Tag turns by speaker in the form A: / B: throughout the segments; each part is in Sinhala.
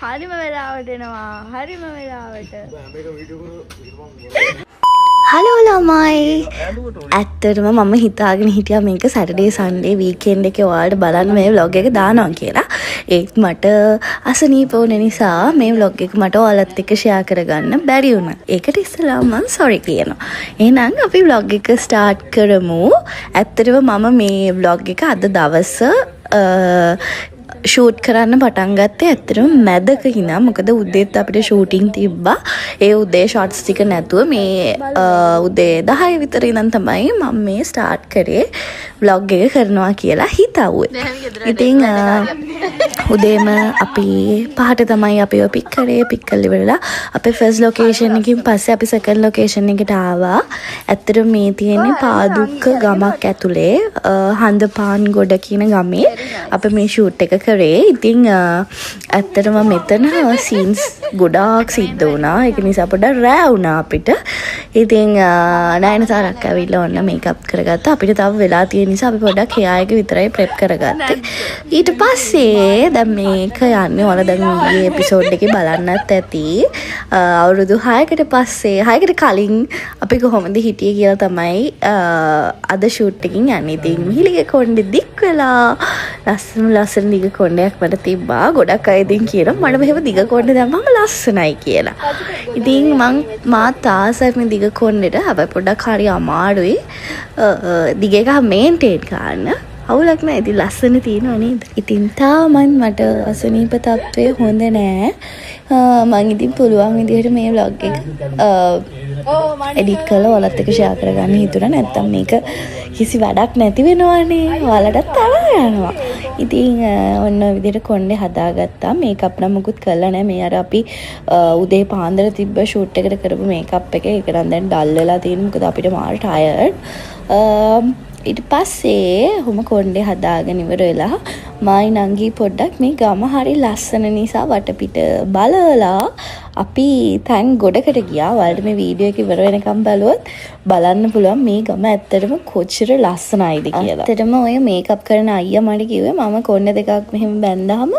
A: හරිම වෙලාවට එනවා. හරිම වෙලාවට. හලෝ ළමයි. ඇත්තටම මම හිතාගෙන හිටියා මේක සැටර්ඩේ සන්ඩේ වීකෙන්ඩ් එකේ ඔයාලට බලන්න මේ vlog එක දානවා කියලා. ඒත් මට අසනීප වුණ නිසා මේ vlog එක මට ඔයාලත් එක්ක share කරගන්න බැරි වුණා. ඒකට ඉස්සෙල්ලා මම sorry කියනවා. එහෙනම් අපි vlog එක start කරමු. ඇත්තටම මම මේ vlog එක අද දවස ෂූට් කරන්න පටන් ගත්තේ ඇත්තටම මැදක ඉඳන්. මොකද උදේත් අපිට ෂූටින් තිබ්බා. ඒ උදේ ෂොට්ස් ටික නැතුව මේ උදේ 10 විතර ඉඳන් තමයි මම මේ ස්ටාර්ට් කරේ vlog එක කරනවා කියලා හිතුවේ. ඉතින් උදේම අපි 5ට තමයි අපිව පික් කරේ. පික් කරලා ඉවරලා අපේ ෆස්ට් ලොකේෂන් එකකින් පස්සේ අපි සෙකන්ඩ් ලොකේෂන් එකට ආවා. ඇත්තටම මේ තියෙන්නේ පාදුක්ක ගමක් ඇතුලේ හඳපාන් ගොඩ කියන ගමේ අපි මේ ෂූට් එක කරේ. ඉතින් ඇත්තටම මෙතන සීන්ස් ගොඩාක් සිද්ධ වුණා. ඒක නිසා පොඩ්ඩක් රෑ වුණා අපිට. ඉතින් නයනතාරක් ඇවිල්ලා ඔන්න මේකප් කරගත්තා. අපිට තව වෙලා තියෙන නිසා අපි පොඩ්ඩක් hair එක විතරයි ප්‍රෙප් කරගත්තේ. ඊට පස්සේ දැන් මේක යන්නේ ඔයාලා දැන් ඊයේ එපිසෝඩ් එකේ බලන්නත් ඇති. අවුරුදු 6කට පස්සේ 6කට කලින් අපි කොහොමද හිටියේ කියලා තමයි අද ෂූට් එකකින් යන්නේ. ඉතින් මිහිලිගේ කොණ්ඩේ දික් වෙලා ලස්සන දිග කොණ්ඩයක් මට තිබ්බා. ගොඩක් අය ඉතින් කියනවා මට මෙහෙම දිග කොණ්ඩේ දැම්මම ලස්සනයි කියලා. ඉතින් මාත් ආසයි මේ දිග කොණ්ඩේට. හැබැයි පොඩ්ඩක් හරි අමාරුයි දිග එක මේන්ටේන් කරන්න. අවුලක් නෑ. ඉතින් ලස්සන තියෙනව නේද? ඉතින් තාමත් මට අසනීප තත්ත්වය හොඳ නෑ. මම ඉතින් පුළුවන් විදිහට මේ vlog එක එඩිට් කරලා ඔයාලත් එක්ක share කරගන්න හිතුණා. නැත්තම් මේක කිසි වැඩක් නැති වෙනවනේ. ඔයාලටත් තරහ යනවා. ඉතින් ඔන්න ඔය විදිහට කොණ්ඩේ හදාගත්තා. මේකප් නම් මුකුත් කරලා නැහැ. මේ අර අපි උදේ පාන්දර තිබ්බ ෂූට් එකට කරපු මේකප් එක. ඒක නම් දැන් ඩල් වෙලා තියෙන. මොකද අපිට මාර ටයර්ඩ්. ඊට පස්සේ ඔහොම කොණ්ඩේ හදාගෙන ඉවර වෙලා මායි නංගි පොඩ්ඩක් මේ ගම හරි ලස්සන නිසා වටපිට බලලා අපි තැන් ගොඩකට ගියා. ඔයාලට මේ වීඩියෝ එක ඉවර වෙනකම් බලුවොත් බලන්න පුළුවන් මේ ගම ඇත්තටම කොච්චර ලස්සනයිද කියලා. ඇත්තටම ඔය මේකප් කරන අයියා මට කිව්වේ මම කොණ්ඩේ දෙකක් මෙහෙම බැන්දාම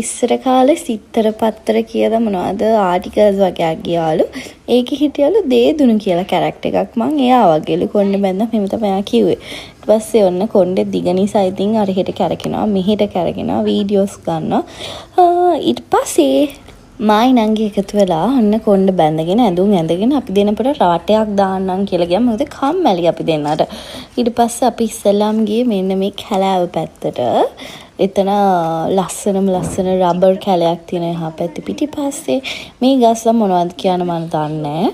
A: ඉස්සර කාලේ සිත්තර පත්තර කියලා මොනවද ආටිකල්ස් වගේක් ගියාලු. ඒකේ හිටියලු දේදුණු කියලා කැරක්ටර් එකක්. මං එයා වගේලු කොණ්ඩේ බැන්දා මෙහෙම තමයි එයා කිව්වේ. ඊට පස්සේ ඔන්න කොණ්ඩේ දිග නිසා ඉතින් අර හෙට කැරකෙනවා මෙහෙට කැරකෙනවා වීඩියෝස් ගන්නවා. ඊට පස්සේ මායි නංගි එකතු වෙලා ඔන්න කොණ්ඩ බැඳගෙන ඇඳුම් ඇඳගෙන අපි දෙනකොට රාටයක් දාන්නම් කියලා ගියා. මොකද කම්මැලි අපි දෙන්නට. ඊට පස්සේ අපි ඉස්සෙල්ලාම ගියේ මෙන්න මේ කැලෑව පැත්තට. එතන ලස්සන රබර් කැලයක් තියෙන එහා පැත්තේ පිටිපස්සේ මේ ගස්ලා මොනවද කියන මම දන්නේ නැහැ.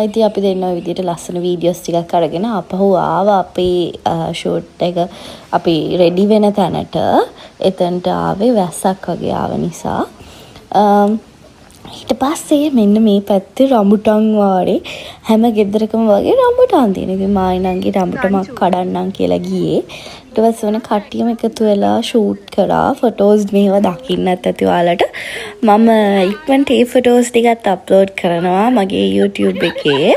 A: ඉතින් අපි දෙන්න ඔය විදිහට ලස්සන වීඩියෝස් ටිකක් අරගෙන අපහු ආවා අපේ ෂූට් එක අපි රෙඩි වෙන තැනට. එතනට ආවේ වැස්සක් වගේ ආව නිසා. ඊට පස්සේ මෙන්න මේ පැත්තේ රඹුටන් වාරේ හැම ගෙදරකම වගේ රඹුටන් තියෙන. ඉතින් මායි නංගි රඹුටමක් කඩන්නම් කියලා ගියේ. ඊට පස්සේ වෙන කට්ටියම එකතු වෙලා ෂූට් කරා. ෆොටෝස් මේව දකින්නත් ඇති ඔයාලට. මම ඉක්මනට ඒ ෆොටෝස් ටිකත් අප්ලෝඩ් කරනවා මගේ YouTube එකේ.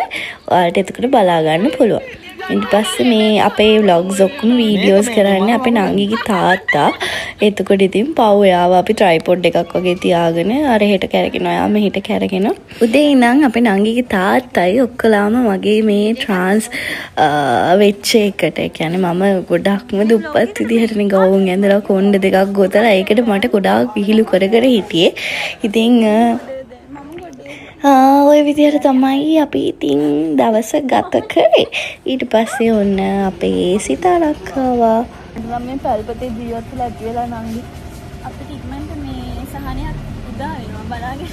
A: ඔයාලට එතකොට බලා ගන්න පුළුවන්. ඊට පස්සේ මේ අපේ vlogs ඔක්කොම වීඩියෝස් කරන්නේ අපේ නංගිගේ තාත්තා. එතකොට ඉතින් පව් යාව අපි ට්‍රයිපොඩ් එකක් වගේ තියාගෙන අර හෙට කැරගෙනවා යා මෙහෙට කැරගෙනවා. උදේ ඉඳන් අපේ නංගිගේ තාත්තයි ඔක්කොලාම මගේ මේ ට්‍රාන්ස් වෙච්ච එකට. ඒ කියන්නේ මම ගොඩක්ම දුප්පත් විදිහට නේ ගවුම් ඇඳලා කොණ්ඩ දෙකක් ගොතලා ඒකට මට ගොඩාක් විහිළු කර හිටියේ. ඉතින් ඔය විදිහට තමයි අපි ඉතින් දවස ගත කරේ. ඊට පස්සේ ඔන්න අපේ සිතාලක් ආවා. මම මේ පල්පතේ ජීවත් වෙලා ඇති වෙලා නංගි අපිට ඉක්මනට මේ සහනයක් උදා වෙනවා බලාගෙන.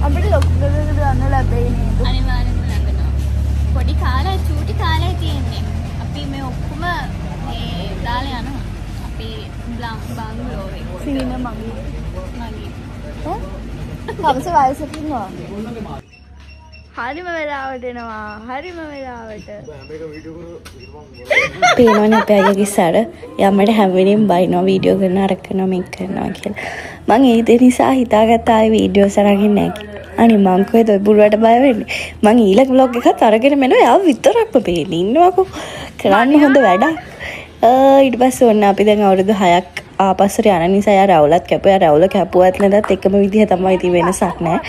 A: අපිට ලොකු දෙයක් ගන්න ලැබෙයි නේද? අනිවාර්යෙන්ම ලැබෙනවා. පොඩි කාලේ චූටි කාලේ තියෙන්නේ. අපි මේ ඔක්කොම මේ දාලා යනවා. අපි බංගලෝවේ. සීන මගේ. කවස වයසක ඉන්නවා. හරිම වෙලාවට එනවා. හරිම වෙලාවට. පේනවනේ අපේ අයියාගේ සැර. එයා මට හැම වෙලෙම බයිනවා වීඩියෝ කරනවා අර කරනවා මේක කරනවා කියලා. මං ඒ නිසා හිතාගත්තා ආයේ වීඩියෝස් අරගෙන නැහැ කියලා. අනේ මං කොහෙද ඔය බුරුවට බය වෙන්නේ. මං ඊළඟ vlog එකත් අරගෙන මෙනවා. එයා විතරක්ම පේන්නේ ඉන්නවකෝ. කරන්න හොඳ වැඩක්. ඊට පස්සේ ඔන්න අපි දැන් අවුරුදු 6ක් ආපස්සට යන නිසා යා රවුලත් කැපුවා. රවුල කැපුවත් නැතත් එකම විදිහ තමයි ඉතින් වෙනසක් නැහැ.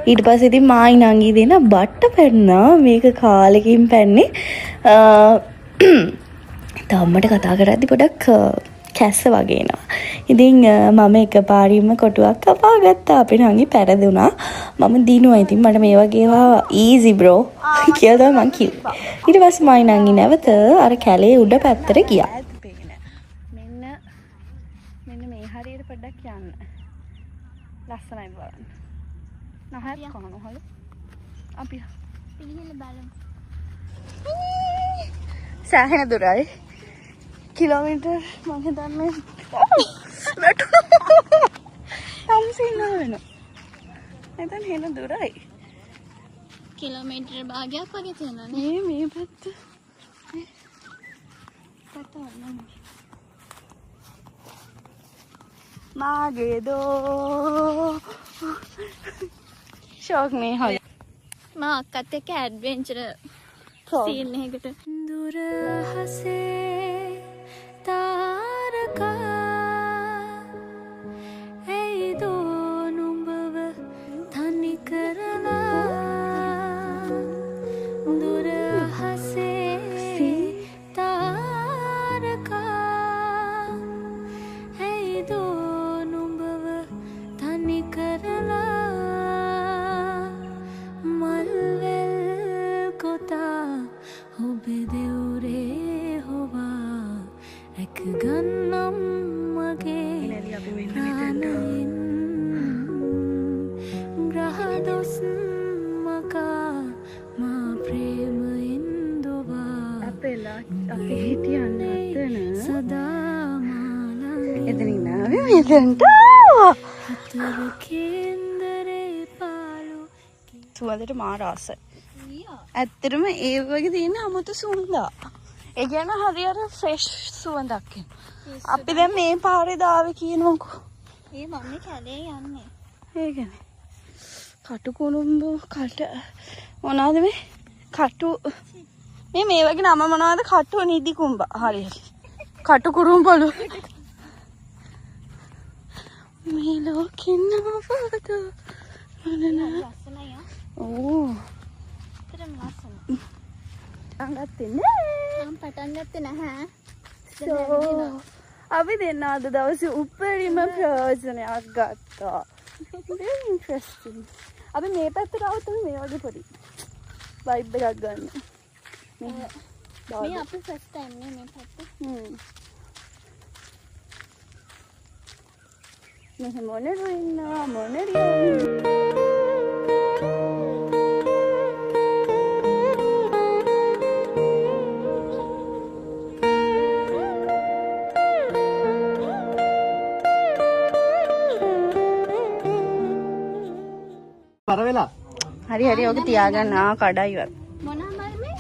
A: ඊට පස්සේ ඉතින් මායි නංගි දෙන බට්ට පැන්නා. මේක කාලෙකින් පැන්නේ. තම්මට කතා කරද්දි පොඩක් කැස්ස වගේ එනවා. ඉතින් මම එකපාරින්ම කොටුවක් කපා ගත්තා. අපේ නංගි පැරදුනා. මම දිනුවා. ඉතින් මට මේ වගේ ඒවා ඊසි බ්‍රෝ කියලා තමයි මං කිව්වේ. ඊට පස්සේ මායි නංගි නැවත අර කැලේ උඩ පැත්තට ගියා. මෙන්න මේ හරියට පොඩ්ඩක් යන්න. ලස්සනයි බලන්න. නහයක් කනවලු. අපි පිළිහෙල බලමු. සෑහෙන දුරයි. කිලෝමීටර් මම හිතන්නේ වැටුණා. වෙනවා. නැතන් හෙන දුරයි.
B: කිලෝමීටර් භාගයක් වගේ තියෙනවනේ.
A: මේ පැත්ත. මාගේ දෝ ෂෝක් මේ හොය.
B: මම අක්කත් එක්ක ඇඩ්වෙන්චර් සීන් එකකට දුර හසේ තාරකා ඇයි දෝ නුඹව තනි කරලා දුර හසේ තාරකා ඇයි දෝ නුඹව තනි කරලා මල්වැල් කොතා ඔබේ දෙවුරේ හොවා රැක ගන්නම් මගේ ප්‍රාණයෙන් ග්‍රහ දොස් මකා මා ප්‍රේමයෙන් දොවා
A: අපෙලා අපි හිටියන්න අතන
B: සදා මාලා
A: එතනින් ආවේ මෙතනට
B: අතර කේන්දරේ පාලු
A: සුවඳට මාර ආසයි. ඇත්තටම ඒ වගේ තියෙන 아무තු සුවඳක්. ඒ කියන්නේ හරියට ෆ්‍රෙෂ් සුවඳක් එන. අපි දැන් මේ පාරේ දාවේ කියනකො.
B: ඒ මම කැලේ යන්නේ.
A: ඒකනේ. කටු කුරුම්බු කට මොනවද මේ? කටු මේ වගේ නම මොනවද? කටු නිදි කුඹා. හරියට. කටු කුරුම්බලු. මේ ලෝකෙන් නවවද?
B: ලස්සනයි ආ.
A: ඕ.
B: තරම් ලස්සන.
A: අංගත්තේ නෑ.
B: මම පටන් ගත්තේ නැහැ.
A: අපි දෙන්න අද දවසේ උපරිම ප්‍රයෝජනයක් ගත්තා. very interesting. අපි මේ පැත්තට આવුත් මේ වගේ පොඩි vibe එකක් ගන්න.
B: මේ අපි first time නේ මේ පැත්ත.
A: මෙහෙම මොනෙරු ඉන්නවා මොනෙරු. හරි ඔක තියාගන්න කඩයිවත්
B: මොනවා මල්මේ?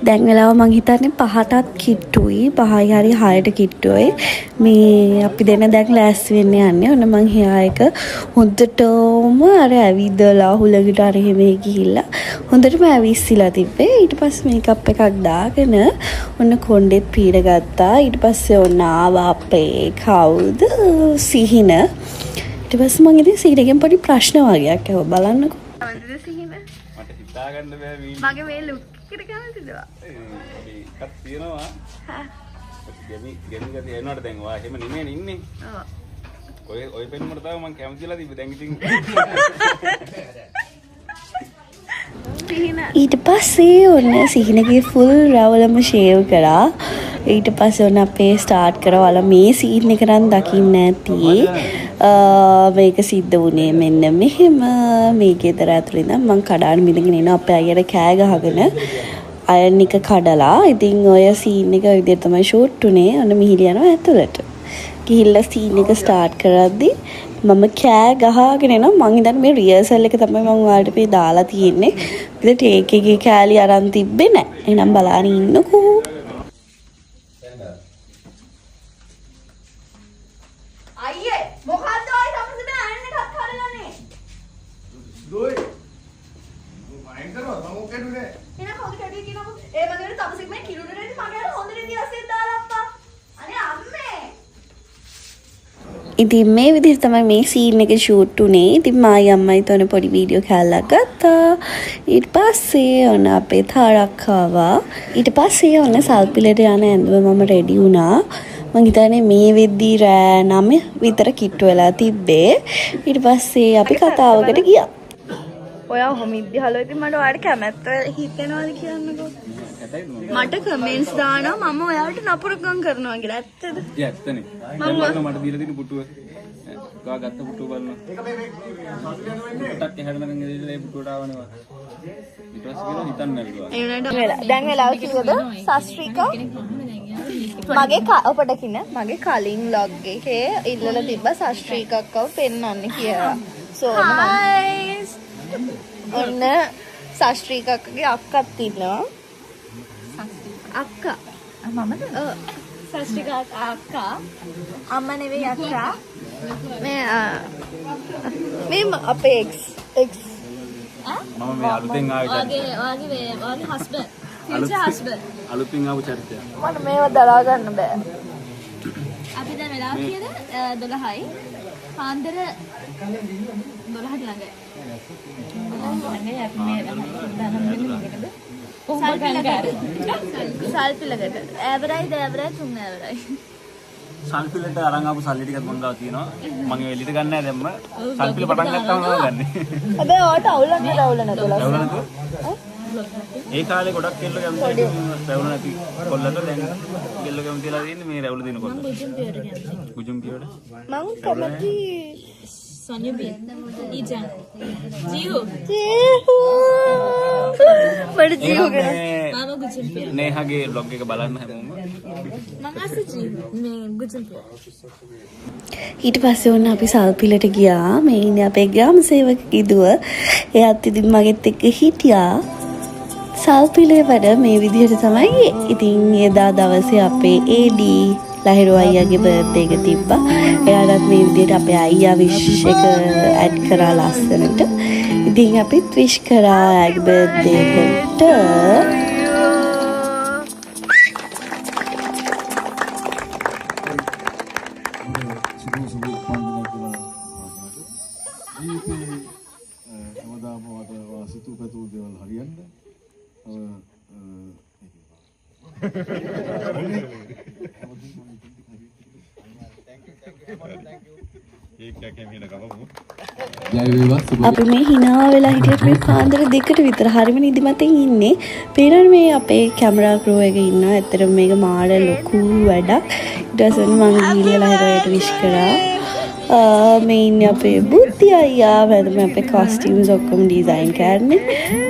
A: දැන් වෙලාව මං හිතන්නේ 5ටත් කිට්ටුයි 5යි හරි 6ට කිට්ටුයි මේ අපි දෙන්න දැන් ලෑස්ති වෙන්න යන්නේ. ඔන්න මං හියා එක හොඳටම අර ඇවිදලා හුලඟට අර එහෙම ගිහිල්ලා හොඳටම ඇවිස්සලා තිබ්බේ. ඊට පස්සේ මේකප් එකක් දාගෙන ඔන්න කොණ්ඩෙත් පීර ගත්තා. ඊට පස්සේ ඔන්න ආවා අපේ කවුද සිහින. ඊට පස්සේ මං ඉතින් සිහිනගෙන් පොඩි ප්‍රශ්න වගේක් අහුවා බලන්නකෝ.
C: මට හිතාගන්න බෑ
A: මගේ මේ ලුක් එකට කැමතිද?
C: එකක් තියෙනවා. ගෙමි ගතිය එනකොට දැන් ඔයා එහෙම නෙමෙයි ඉන්නේ. ඔය පෙන්නුමට තමයි මම කැමතිලා තිබ්බේ. දැන් ඉතින්
A: ඊට පස්සේ ඔන්න සිහිනගේ ෆුල් රවලම ෂේව් කරා. ඊට පස්සේ ඔන්න අපේ ස්ටාර්ට් කරවලා මේ සීන් එක නම් දකින්න ඇති. මේක සිද්ධ වුණේ මෙන්න මෙහෙම. මේ ගෙදර ඇතුළේ ඉඳන් මං කඩාන මිදගෙන එන අපේ අයියට කෑ ගහගෙන අයන් එක කඩලා. ඉතින් ඔය සීන් එක ඔය විදිහට තමයි ෂූට් උනේ. ඔන්න මිහිරි යනවා ඇතුළට. ගිහිල්ලා සීන් එක ස්ටාර්ට් කරද්දි මම කෑ ගහගෙන එනවා. මං හිතන්නේ මේ රිහර්සල් එක තමයි මම ඔයාලට මේ දාලා තියෙන්නේ. ඉතින් ටේක් එකේ කෑලි අරන් තිබ්බේ නැහැ. එහෙනම් බලාගෙන ඉන්නකෝ. අයියේ මොකද්ද ඔය සම්පූර්ණ අයන් එකක් හදලානේ.
D: දොයි. මයින් කරනවා මම ඔකේදුනේ.
A: එන කවුද කැඩුවේ කියනකො ඒ මගේ තපසෙක් මේ කිරුණේ මගේ අර හොඳ රෙදි අස්සෙන් දාලා අප්පා. අනේ අම්මේ. ඉතින් මේ විදිහට තමයි මේ සීන් එක ෂූට් උනේ. ඉතින් මායි අම්මයි තෝන පොඩි වීඩියෝ කැල්ලක් ගත්තා. ඊට පස්සේ ඔන්න අපේ තාරක් ආවා. ඊට පස්සේ ඔන්න සල්පිලට යන ඇඳුම මම රෙඩි වුණා. මං හිතන්නේ මේ වෙද්දී රෑ 9 විතර කිට්ටු වෙලා තිබ්බේ. ඊට පස්සේ අපි කතාවකට ගියා. ඔයා ඔහොම ඉද්දිහලෝ ඉතින් මට ඔයාලට කැමැත්ත හිතෙනවද කියන්නකෝ. මට කමෙන්ට්ස් දානවා මම ඔයාලට නපුරකම් කරනවා කියලා. ඇත්තද?
C: ඒ ඇත්තනේ. මම මට දීලා තියෙන පුටුව. කා ගත්ත පුටුව බලන්න. ටක් එහාට නැගන් ඉඳලා ඒ පුටුවට ආවනවා. ඊට පස්සේ කියලා හිතන්න නැල්ලුවා.
A: දැන් වෙලාව කිව්වද? සස්ත්‍රිකා මගේ ඔබට කින මගේ කලින් ලොග් එකේ ඉල්ලලා තිබ්බ සස්ත්‍රිකක්කව පෙන්වන්න කියලා. සෝ ඔන්න සස්ත්‍රිකක්කගේ අක්කත් ඉන්නවා. අක්කා මමද? ඔව් සස්ත්‍රිකා අක්කා අම්මා නෙවෙයි අක්කා. මේ අපේ එක්ස්
C: මම මේ අලුතෙන් ආවේ
B: ඔයාගේ හස්බන්ඩ් ෆියුචර් හස්බන්ඩ්
C: අලුතින් ආපු චරිතය.
A: මට මේව දරා ගන්න බෑ.
B: අපි දැන් වෙලාව කීයද 12යි පාන්දර 12 ළඟයි. සල්පිලකට ඇවරයි දෑවරයි තුන් ඇවරයි.
C: සල්පිලට අරන් ආපු සල්ලි ටිකත් මං ගාව තියෙනවා. මම එළියට ගන්න නැහැ දැම්ම. සල්පිල පටන් ගත්තාම මම ගන්නෙ.
A: හැබැයි ඔයාට අවුල නැතුව.
C: ඒ කාලේ ගොඩක් කෙල්ල කැමති රැවුල නැති කොල්ලට දැන් කෙල්ල කැමතිලා තියෙන්නේ මේ රැවුල දෙන කොල්ල. ගුජුම් පියවඩ.
A: මං කැමති
B: Sonjubin, Ijan, Jihu,
A: මට ජීව ගැන
B: Mama Gujumpir.
C: නේහගේ බ්ලොග් එක බලන්න හැමෝම.
B: Mama asa Jihu, me Gujumpir.
A: ඊට පස්සේ ඔන්න අපි සල්පිලට ගියා. මේ ඉන්නේ අපේ ග්‍රාම සේවක කිදුව. එයාත් ඉතින් මගෙත් එක්ක හිටියා. සල්පිලේ වැඩ මේ විදිහට තමයි. ඉතින් එදා දවසේ අපේ AD ලහිරු අයියාගේ බර්ත්ඩේ එක තිබ්බා. එයාලත් මේ විදිහට අපේ අයියා විශ් එක ඇඩ් කරා ලස්සනට. ඉතින් අපිත් විශ් කරා ඇගේ බර්ත්ඩේ එකට. අපි මේ hina වෙලා හිටියට මේ පාන්දර 2ට විතර හරිම නිදිමතින් ඉන්නේ. පේනවනේ මේ අපේ කැමරා ක්‍රූ එක ඉන්නවා. ඇත්තටම මේක මාර ලොකු වැඩක්. ඊට පස්සේ මම ගිහිල්ලා ලහිරුවට විශ් කරා. මේ ඉන්නේ අපේ බුද්ධි අයියා. වැඩම අපේ කොස්ටියුම්ස් ඔක්කොම ඩිසයින් කරන්නේ.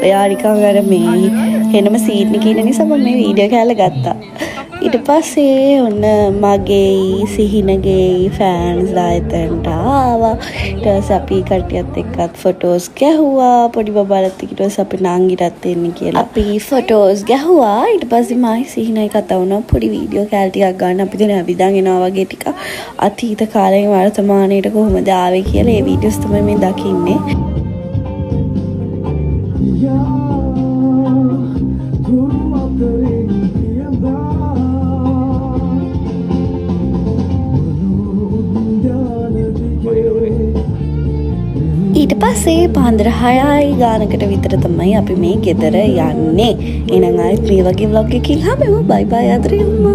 A: එයා නිකන් අර මේ හෙනම සීන් එකේ ඉන්න නිසා මම මේ වීඩියෝ කැල්ල ගත්තා. ඊට පස්සේ ඔන්න මගේ සිහිනගේ ෆෑන්ස්ලා එතනට ආවා. ඊට පස්සේ අපි කට්ටියත් එක්කත් ෆොටෝස් ගැහුවා. පොඩි බබාලත් ඊට පස්සේ අපි නංගිටත් එන්න කියලා අපි ෆොටෝස් ගැහුවා. ඊට පස්සේ මායි සිහිනයි කතා වුණා පොඩි වීඩියෝ කැල් ටිකක් ගන්න. අපි දැන් අවිදන් එනවා වගේ ටික අතීත කාලේ වර්තමානයේට කොහොමද ආවේ කියලා ඒ වීඩියෝස් තමයි මේ දකින්නේ. ඊට පස්සේ පාන්දර 6යි ගානකට විතර තමයි අපි මේ ගෙදර යන්නේ. එහෙනම් ආයෙත් මේ වගේ vlog එකකින් හම්බෙමු. බයි බයි අදට යමු.